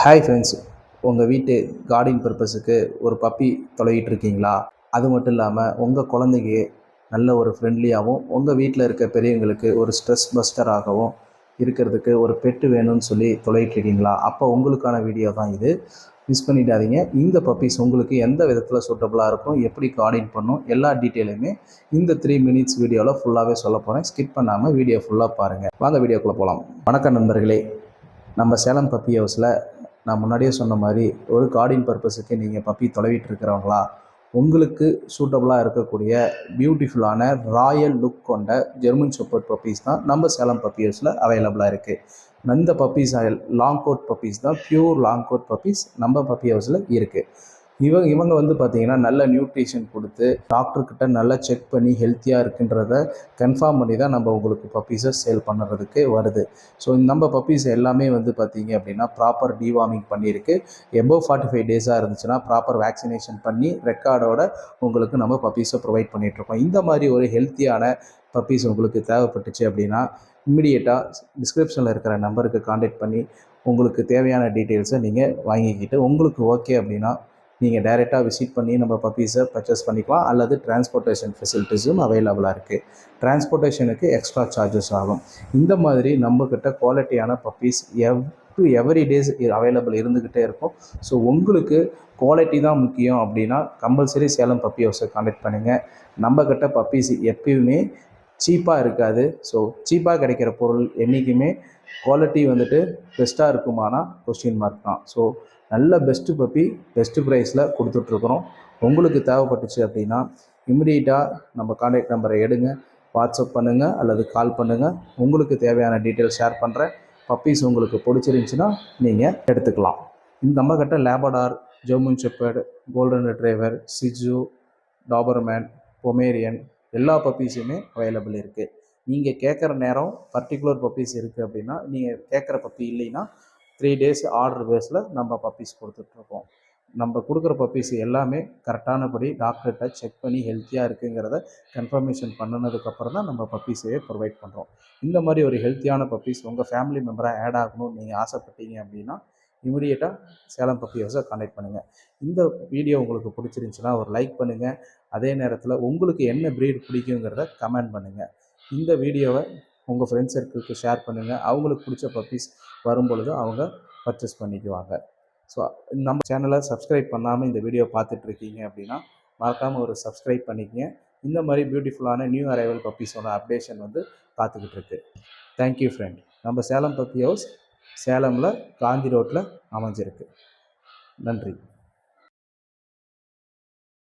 Hi friends, உங்கள் வீட்டு gardening பர்பஸுக்கு ஒரு பப்பி தொலைவிட்டு இருக்கீங்களா? அது மட்டும் இல்லாமல் உங்கள் குழந்தைக்கு நல்ல ஒரு ஃப்ரெண்ட்லியாகவும் உங்கள் வீட்டில் இருக்க பெரியவங்களுக்கு ஒரு ஸ்ட்ரெஸ் பஸ்டராகவும் இருக்கிறதுக்கு ஒரு பெட்டு வேணும்னு சொல்லி தொலைவிட்டு இருக்கீங்களா? அப்போ உங்களுக்கான வீடியோ தான் இது. மிஸ் பண்ணிடாதீங்க. இந்த பப்பீஸ் உங்களுக்கு எந்த விதத்தில் சூட்டபுளாக இருக்கும், எப்படி கார்டனிங் பண்ணும், எல்லா டீட்டெயிலுமே இந்த 3 மினிட்ஸ் வீடியோவில் ஃபுல்லாகவே சொல்ல போகிறேன். ஸ்கிப் பண்ணாமல் வீடியோ ஃபுல்லாக பாருங்கள். வாங்க வீடியோக்குள்ளே போகலாம். வணக்கம் நண்பர்களே. நம்ம சேலம் பப்பி ஹவுஸில் நான் முன்னாடியே சொன்ன மாதிரி ஒரு கார்டனிங் பர்பஸுக்கு நீங்கள் பப்பி தொலைவிட்டு இருக்கிறவங்களா, உங்களுக்கு சூட்டபுளாக இருக்கக்கூடிய பியூட்டிஃபுல்லான ராயல் லுக் கொண்ட ஜெர்மன் ஷெப்பர்ட் பப்பீஸ் தான் நம்ம சேலம் பப்பி ஹவுஸில் அவைலபிளாக இருக்குது. இந்த பப்பீஸ் லாங் கோட் பப்பீஸ் தான், பியூர் லாங் கோட் பப்பீஸ் நம்ம பப்பி ஹவுஸில் இருக்குது. இவங்க வந்து பார்த்திங்கன்னா நல்ல நியூட்ரிஷன் கொடுத்து டாக்டர்கிட்ட நல்லா செக் பண்ணி ஹெல்த்தியாக இருக்குன்றத கன்ஃபார்ம் பண்ணி தான் நம்ம உங்களுக்கு பப்பீஸை சேல் பண்ணுறதுக்கு வருது. ஸோ நம்ம பப்பீஸ் எல்லாமே வந்து பார்த்திங்க அப்படின்னா ப்ராப்பர் டிவார்மிங் பண்ணியிருக்கு. எபோவ் 45 டேஸாக இருந்துச்சுன்னா ப்ராப்பர் வேக்சினேஷன் பண்ணி ரெக்கார்டோட உங்களுக்கு நம்ம பப்பீஸை ப்ரொவைட் பண்ணிகிட்ருக்கோம். இந்த மாதிரி ஒரு ஹெல்த்தியான பப்பீஸ் உங்களுக்கு தேவைப்பட்டுச்சு அப்படின்னா இம்மிடியேட்டாக டிஸ்கிரிப்ஷனில் இருக்கிற நம்பருக்கு கான்டாக்ட் பண்ணி உங்களுக்கு தேவையான டீட்டெயில்ஸை நீங்கள் வாங்கிக்கிட்டு உங்களுக்கு ஓகே அப்படின்னா நீங்கள் டைரெக்டாக விசிட் பண்ணி நம்ம பப்பீஸை பர்ச்சேஸ் பண்ணிக்கலாம். அல்லது டிரான்ஸ்போர்ட்டேஷன் ஃபெசிலிட்டிஸும் அவைலபிளாக இருக்குது. டிரான்ஸ்போர்ட்டேஷனுக்கு எக்ஸ்ட்ரா சார்ஜஸ் ஆகும். இந்த மாதிரி நம்மக்கிட்ட குவாலிட்டியான பப்பீஸ் எவ்ரி டேஸ் அவைலபிள் இருந்துக்கிட்டே இருக்கும். ஸோ உங்களுக்கு குவாலிட்டி தான் முக்கியம் அப்படின்னா கம்பல்சரி சேலம் பப்பி ஹவுஸை கான்டாக்ட் பண்ணுங்கள். நம்மக்கிட்ட பப்பீஸ் எப்பயுமே சீப்பாக இருக்காது. ஸோ சீப்பாக கிடைக்கிற பொருள் என்றைக்குமே குவாலிட்டி வந்துட்டு பெஸ்ட்டாக இருக்குமானா கொஸ்டின் மார்க் தான். ஸோ நல்ல பெஸ்ட்டு பப்பி பெஸ்ட்டு ப்ரைஸில் கொடுத்துட்ருக்குறோம். உங்களுக்கு தேவைப்பட்டுச்சு அப்படின்னா இமிடியேட்டாக நம்ம கான்டாக்ட் நம்பரை எடுங்க, வாட்ஸ்அப் பண்ணுங்கள் அல்லது கால் பண்ணுங்கள். உங்களுக்கு தேவையான டீட்டெயில்ஸ் ஷேர் பண்ணுறேன். பப்பீஸ் உங்களுக்கு பிடிச்சிருந்துச்சின்னா நீங்கள் எடுத்துக்கலாம். நம்மக்கிட்ட Labrador, German shepherd, golden retriever, Shih Tzu, Dobermann, Pomeranian எல்லா பப்பீஸுமே அவைலபிள் இருக்குது. நீங்கள் கேட்குற நேரம் பர்டிகுலர் பப்பீஸ் இருக்குது அப்படின்னா, நீங்கள் கேட்குற பப்பி இல்லைன்னா 3 டேஸ் ஆர்டர் பேஸில் நம்ம பப்பீஸ் கொடுத்துட்ருக்கோம். நம்ம கொடுக்குற பப்பீஸ் எல்லாமே கரெக்டானபடி டாக்டர்கிட்ட செக் பண்ணி ஹெல்த்தியாக இருக்குங்கிறத கன்ஃபர்மேஷன் பண்ணினதுக்கப்புறம் தான் நம்ம பப்பீஸையே ப்ரொவைட் பண்ணுறோம். இந்த மாதிரி ஒரு ஹெல்த்தியான பப்பீஸ் உங்கள் ஃபேமிலி மெம்பராக ஆட் ஆகணும்னு நீங்கள் ஆசைப்பட்டீங்க அப்படின்னா இமிடியேட்டாக சேலம் பப்பி ஹவுஸை கான்டாக்ட் பண்ணுங்கள். இந்த வீடியோ உங்களுக்கு பிடிச்சிருந்துச்சுன்னா ஒரு லைக் பண்ணுங்கள். அதே நேரத்தில் உங்களுக்கு என்ன ப்ரீட் பிடிக்குங்கிறத கமெண்ட் பண்ணுங்கள். இந்த வீடியோவை உங்கள் ஃப்ரெண்ட்ஸ் சர்க்கிளுக்கு ஷேர் பண்ணுங்கள். அவங்களுக்கு பிடிச்ச பப்பீஸ் வரும்பொழுது அவங்க பர்ச்சேஸ் பண்ணிக்குவாங்க. ஸோ நம்ம சேனலை சப்ஸ்கிரைப் பண்ணாமல் இந்த வீடியோ பார்த்துட்ருக்கீங்க அப்படின்னா மறக்காமல் ஒரு சப்ஸ்கிரைப் பண்ணிக்கங்க. இந்த மாதிரி பியூட்டிஃபுல்லான நியூ அரைவல் பப்பீஸோட அப்டேஷன் வந்து பார்த்துக்கிட்டு இருக்கு. Thank you friend. நம்ம சேலம் பப்பி ஹவுஸ் சேலமில் காந்தி ரோட்டில் அமைஞ்சிருக்கு. நன்றி.